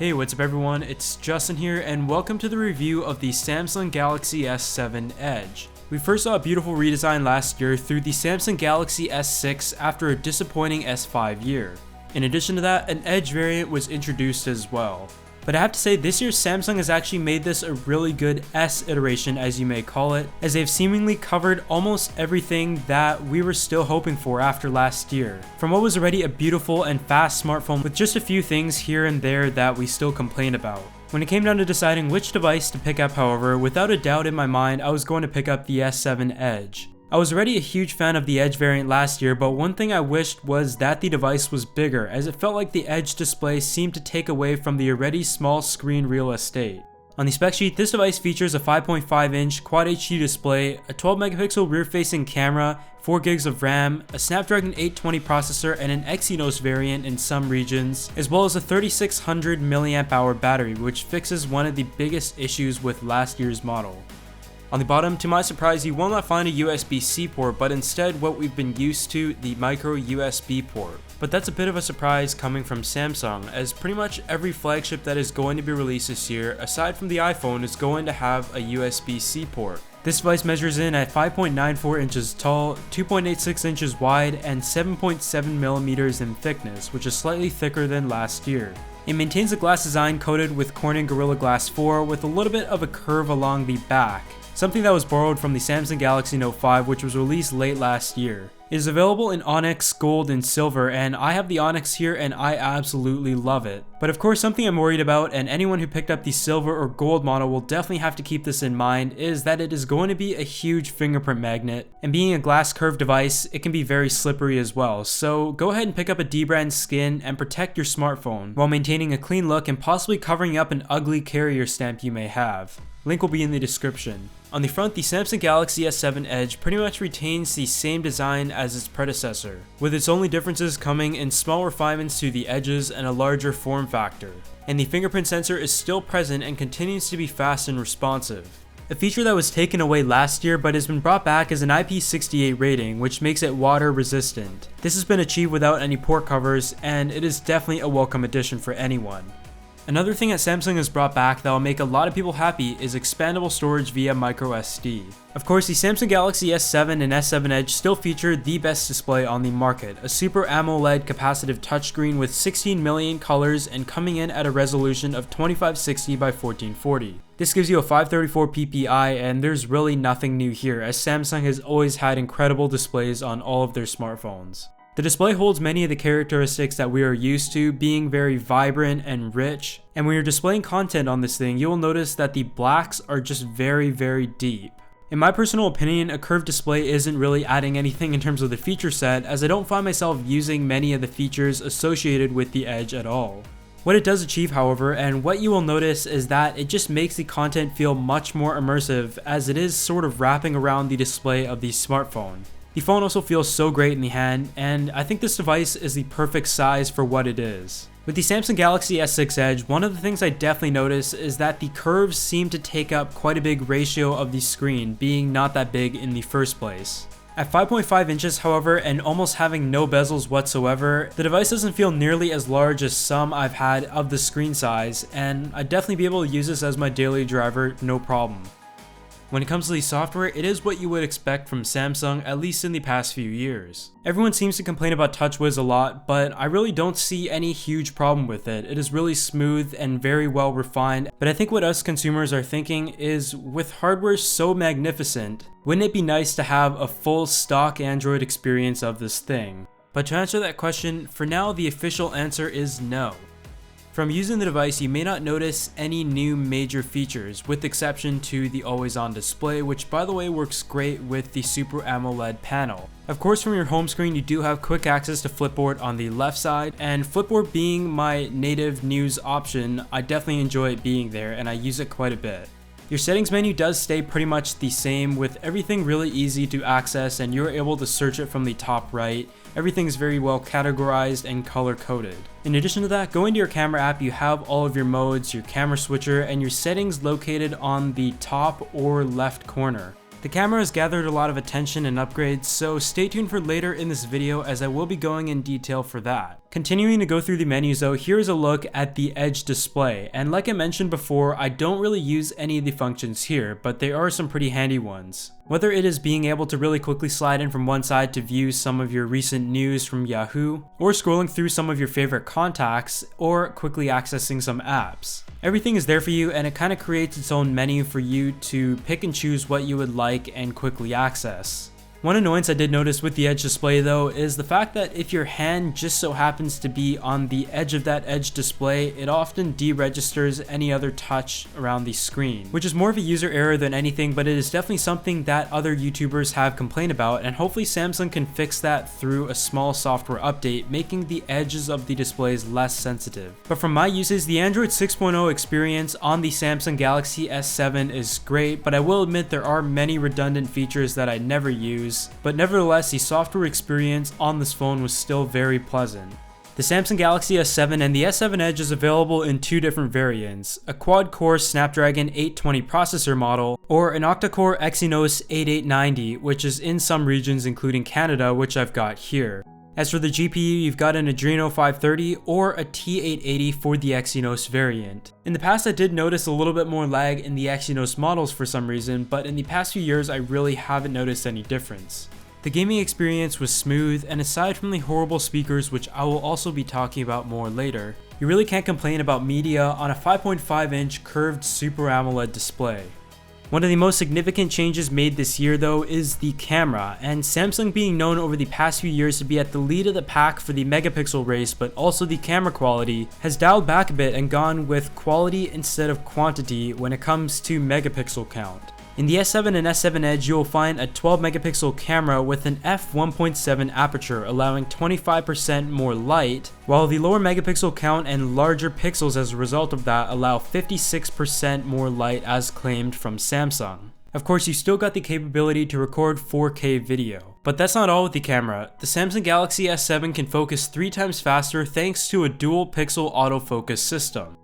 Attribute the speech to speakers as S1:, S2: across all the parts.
S1: Hey, what's up everyone, it's Justin here and welcome to the review of the Samsung Galaxy S7 Edge. We first saw a beautiful redesign last year through the Samsung Galaxy S6 after a disappointing S5 year. In addition to that, an Edge variant was introduced as well. But I have to say, this year Samsung has actually made this a really good S iteration, as you may call it, as they've seemingly covered almost everything that we were still hoping for after last year. From what was already a beautiful and fast smartphone with just a few things here and there that we still complain about. When it came down to deciding which device to pick up, however, without a doubt in my mind, I was going to pick up the S7 Edge. I was already a huge fan of the Edge variant last year, but one thing I wished was that the device was bigger, as it felt like the Edge display seemed to take away from the already small screen real estate. On the spec sheet, this device features a 5.5-inch Quad HD display, a 12-megapixel rear-facing camera, 4 gigs of RAM, a Snapdragon 820 processor, and an Exynos variant in some regions, as well as a 3600 mAh battery, which fixes one of the biggest issues with last year's model. On the bottom, to my surprise, you will not find a USB-C port, but instead what we've been used to, the micro USB port. But that's a bit of a surprise coming from Samsung, as pretty much every flagship that is going to be released this year, aside from the iPhone, is going to have a USB-C port. This device measures in at 5.94 inches tall, 2.86 inches wide, and 7.7 millimeters in thickness, which is slightly thicker than last year. It maintains a glass design coated with Corning Gorilla Glass 4 with a little bit of a curve along the back, something that was borrowed from the Samsung Galaxy Note 5, which was released late last year. It is available in Onyx, Gold, and Silver, and I have the Onyx here and I absolutely love it. But of course, something I'm worried about, and anyone who picked up the Silver or Gold model will definitely have to keep this in mind, is that it is going to be a huge fingerprint magnet, and being a glass curved device, it can be very slippery as well. So go ahead and pick up a D-brand skin and protect your smartphone, while maintaining a clean look and possibly covering up an ugly carrier stamp you may have. Link will be in the description. On the front, the Samsung Galaxy S7 Edge pretty much retains the same design as its predecessor, with its only differences coming in small refinements to the edges and a larger form factor. And the fingerprint sensor is still present and continues to be fast and responsive. A feature that was taken away last year but has been brought back is an IP68 rating, which makes it water resistant. This has been achieved without any port covers, and it is definitely a welcome addition for anyone. Another thing that Samsung has brought back that will make a lot of people happy is expandable storage via microSD. Of course, the Samsung Galaxy S7 and S7 Edge still feature the best display on the market, a Super AMOLED capacitive touchscreen with 16 million colors and coming in at a resolution of 2560 by 1440. This gives you a 534 ppi, and there's really nothing new here, as Samsung has always had incredible displays on all of their smartphones. The display holds many of the characteristics that we are used to, being very vibrant and rich, and when you're displaying content on this thing, you'll notice that the blacks are just very deep. In my personal opinion, a curved display isn't really adding anything in terms of the feature set, as I don't find myself using many of the features associated with the Edge at all. What it does achieve, however, and what you will notice, is that it just makes the content feel much more immersive, as it is sort of wrapping around the display of the smartphone. The phone also feels so great in the hand, and I think this device is the perfect size for what it is. With the Samsung Galaxy S6 Edge, one of the things I definitely notice is that the curves seem to take up quite a big ratio of the screen, being not that big in the first place. At 5.5 inches, however, and almost having no bezels whatsoever, the device doesn't feel nearly as large as some I've had of the screen size, and I'd definitely be able to use this as my daily driver, no problem. When it comes to the software, it is what you would expect from Samsung, at least in the past few years. Everyone seems to complain about TouchWiz a lot, but I really don't see any huge problem with it. It is really smooth and very well refined, but I think what us consumers are thinking is, with hardware so magnificent, wouldn't it be nice to have a full stock Android experience of this thing? But to answer that question, for now the official answer is no. From using the device, you may not notice any new major features, with exception to the always-on display, which by the way works great with the Super AMOLED panel. Of course, from your home screen, you do have quick access to Flipboard on the left side, and Flipboard being my native news option, I definitely enjoy it being there, and I use it quite a bit. Your settings menu does stay pretty much the same, with everything really easy to access, and you're able to search it from the top right. Everything's very well categorized and color coded. In addition to that, going to your camera app, you have all of your modes, your camera switcher, and your settings located on the top or left corner. The camera has gathered a lot of attention and upgrades, so stay tuned for later in this video as I will be going in detail for that. Continuing to go through the menus though, here's a look at the Edge display, and like I mentioned before, I don't really use any of the functions here, but there are some pretty handy ones. Whether it is being able to really quickly slide in from one side to view some of your recent news from Yahoo, or scrolling through some of your favorite contacts, or quickly accessing some apps. Everything is there for you, and it kind of creates its own menu for you to pick and choose what you would like and quickly access. One annoyance I did notice with the Edge display though is the fact that if your hand just so happens to be on the edge of that Edge display, it often deregisters any other touch around the screen, which is more of a user error than anything, but it is definitely something that other YouTubers have complained about, and hopefully Samsung can fix that through a small software update, making the edges of the displays less sensitive. But from my uses, the Android 6.0 experience on the Samsung Galaxy S7 is great, but I will admit there are many redundant features that I never use. But nevertheless, the software experience on this phone was still very pleasant. The Samsung Galaxy S7 and the S7 Edge is available in two different variants, a quad-core Snapdragon 820 processor model, or an octa-core Exynos 8890, which is in some regions including Canada, which I've got here. As for the GPU, you've got an Adreno 530 or a T880 for the Exynos variant. In the past, I did notice a little bit more lag in the Exynos models for some reason, but in the past few years, I really haven't noticed any difference. The gaming experience was smooth, and aside from the horrible speakers, which I will also be talking about more later, you really can't complain about media on a 5.5-inch curved Super AMOLED display. One of the most significant changes made this year though is the camera, and Samsung being known over the past few years to be at the lead of the pack for the megapixel race, but also the camera quality, has dialed back a bit and gone with quality instead of quantity when it comes to megapixel count. In the S7 and S7 Edge, you will find a 12 megapixel camera with an f1.7 aperture, allowing 25% more light, while the lower megapixel count and larger pixels as a result of that allow 56% more light as claimed from Samsung. Of course, you still got the capability to record 4K video. But that's not all with the camera. The Samsung Galaxy S7 can focus 3 times faster thanks to a dual pixel autofocus system.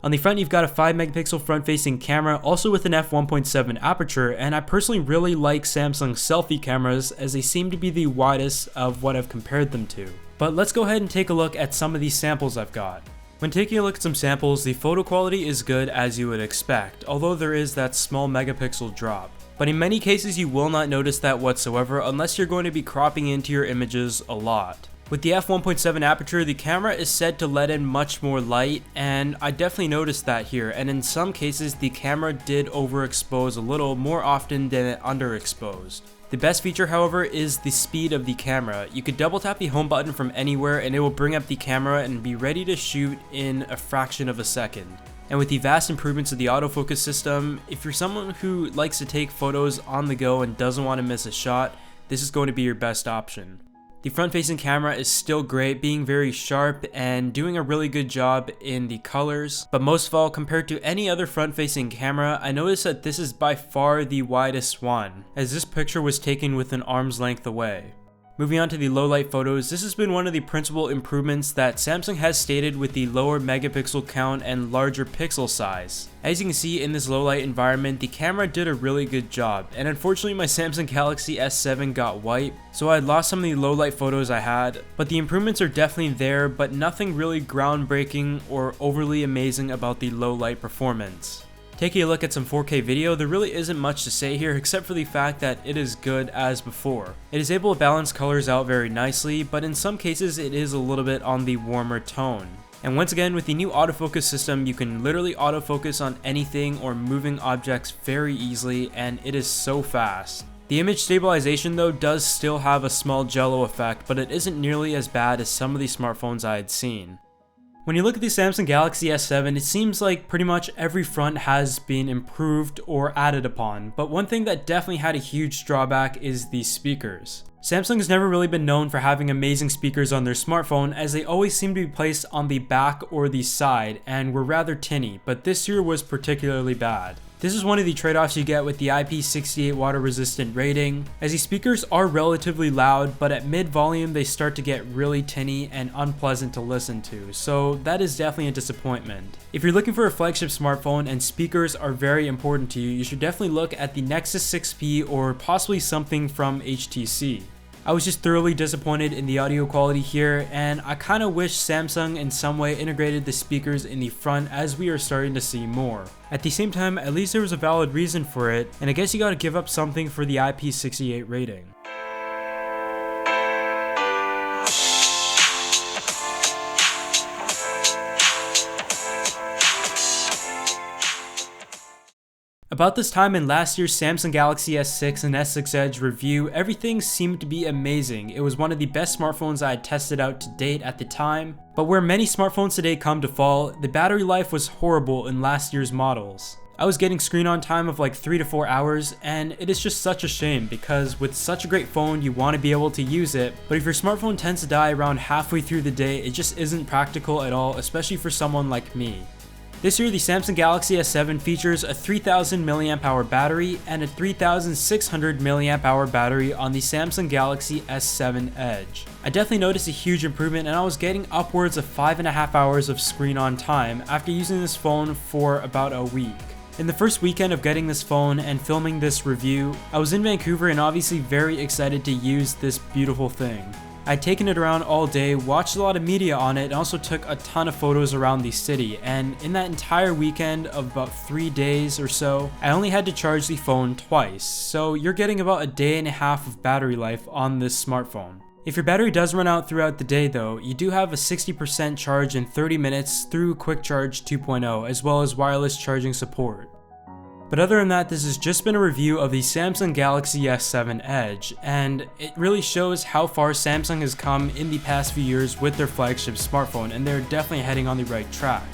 S1: On the front, you've got a 5 megapixel front-facing camera, also with an f1.7 aperture, and I personally really like Samsung's selfie cameras as they seem to be the widest of what I've compared them to. But let's go ahead and take a look at some of these samples I've got. When taking a look at some samples, the photo quality is good as you would expect, although there is that small megapixel drop. But in many cases you will not notice that whatsoever unless you're going to be cropping into your images a lot. With the f1.7 aperture, the camera is said to let in much more light, and I definitely noticed that here, and in some cases the camera did overexpose a little more often than it underexposed. The best feature, however, is the speed of the camera. You could double tap the home button from anywhere and it will bring up the camera and be ready to shoot in a fraction of a second. And with the vast improvements of the autofocus system, if you're someone who likes to take photos on the go and doesn't want to miss a shot, this is going to be your best option. The front-facing camera is still great, being very sharp and doing a really good job in the colors, but most of all, compared to any other front-facing camera, I noticed that this is by far the widest one, as this picture was taken with an arm's length away. Moving on to the low light photos, this has been one of the principal improvements that Samsung has stated with the lower megapixel count and larger pixel size. As you can see in this low light environment, the camera did a really good job, and unfortunately my Samsung Galaxy S7 got wiped, so I had lost some of the low light photos I had, but the improvements are definitely there, but nothing really groundbreaking or overly amazing about the low light performance. Taking a look at some 4K video, there really isn't much to say here except for the fact that it is good as before. It is able to balance colors out very nicely, but in some cases it is a little bit on the warmer tone. And once again, with the new autofocus system, you can literally autofocus on anything or moving objects very easily, and it is so fast. The image stabilization though does still have a small jello effect, but it isn't nearly as bad as some of the smartphones I had seen. When you look at the Samsung Galaxy S7, it seems like pretty much every front has been improved or added upon, but one thing that definitely had a huge drawback is the speakers. Samsung has never really been known for having amazing speakers on their smartphone, as they always seem to be placed on the back or the side and were rather tinny, but this year was particularly bad. This is one of the trade-offs you get with the IP68 water resistant rating, as these speakers are relatively loud, but at mid volume they start to get really tinny and unpleasant to listen to, so that is definitely a disappointment. If you're looking for a flagship smartphone and speakers are very important to you, you should definitely look at the Nexus 6P or possibly something from HTC. I was just thoroughly disappointed in the audio quality here, and I kinda wish Samsung in some way integrated the speakers in the front, as we are starting to see more. At the same time, at least there was a valid reason for it, and I guess you gotta give up something for the IP68 rating. About this time in last year's Samsung Galaxy S6 and S6 Edge review, everything seemed to be amazing. It was one of the best smartphones I had tested out to date at the time, but where many smartphones today come to fall, the battery life was horrible in last year's models. I was getting screen on time of like 3 to 4 hours, and it is just such a shame because with such a great phone you want to be able to use it, but if your smartphone tends to die around halfway through the day, it just isn't practical at all, especially for someone like me. This year, the Samsung Galaxy S7 features a 3000 mAh battery and a 3600 mAh battery on the Samsung Galaxy S7 Edge. I definitely noticed a huge improvement, and I was getting upwards of 5.5 hours of screen on time after using this phone for about a week. In the first weekend of getting this phone and filming this review, I was in Vancouver and obviously very excited to use this beautiful thing. I'd taken it around all day, watched a lot of media on it, and also took a ton of photos around the city, and in that entire weekend of about 3 days or so, I only had to charge the phone twice, so you're getting about a day and a half of battery life on this smartphone. If your battery does run out throughout the day though, you do have a 60% charge in 30 minutes through Quick Charge 2.0, as well as wireless charging support. But other than that, this has just been a review of the Samsung Galaxy S7 Edge, and it really shows how far Samsung has come in the past few years with their flagship smartphone, and they're definitely heading on the right track.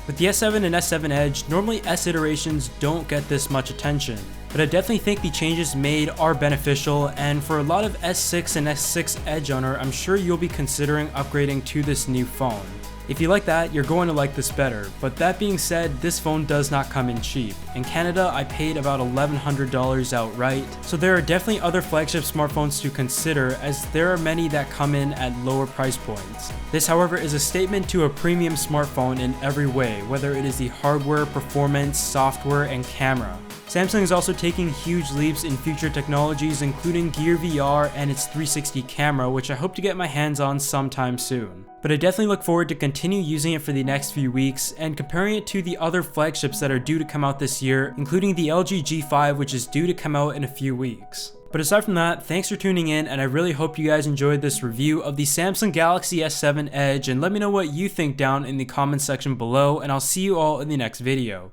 S1: With the S7 and S7 Edge, normally S iterations don't get this much attention, but I definitely think the changes made are beneficial, and for a lot of S6 and S6 Edge owner, I'm sure you'll be considering upgrading to this new phone. If you like that, you're going to like this better, but that being said, this phone does not come in cheap. In Canada, I paid about $1,100 outright, so there are definitely other flagship smartphones to consider, as there are many that come in at lower price points. This, however, is a statement to a premium smartphone in every way, whether it is the hardware, performance, software, and camera. Samsung is also taking huge leaps in future technologies, including Gear VR and its 360 camera, which I hope to get my hands on sometime soon. But I definitely look forward to continue using it for the next few weeks and comparing it to the other flagships that are due to come out this year, including the LG G5, which is due to come out in a few weeks. But aside from that, thanks for tuning in, and I really hope you guys enjoyed this review of the Samsung Galaxy S7 Edge, and let me know what you think down in the comments section below, and I'll see you all in the next video.